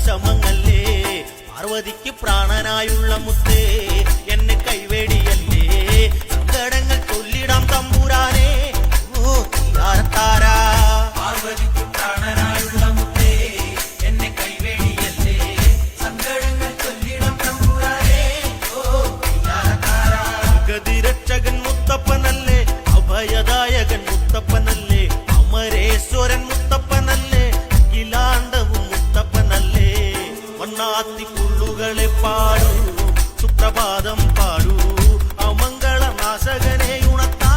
വിഷമങ്ങല്ലേ പാർവതിക്ക് പ്രാണനായുള്ള മുത്തേ എന്നെ കൈവേടിയല്ലേ സങ്കടങ്ങൾ ചൊല്ലിടാം തമ്പുരാനെ ഓ തീയാരത്താരാ പാർവതിക്ക് പ്രാണനായുള്ള മുത്തേ എന്നെ കൈവേടിയല്ലേ സങ്കടങ്ങൾ ചൊല്ലിടാം തമ്പുരാനെ ഓ തീയാരത്താരാ ഗതിരക്ഷകൻ മുത്തപ്പനല്ലേ അഭയദായകൻ മുത്തപ്പനല്ലേ അമരേശ്വരൻ മുത്തപ്പനല്ലേ അഖിലാണ്ടവും മുത്തപ്പനല്ലേ വണ്ണാത്തി പുള്ളുകളെ പാടൂ സുപ്രഭാതം പാടൂ അമംഗളനാശകനെ ഉണത്താ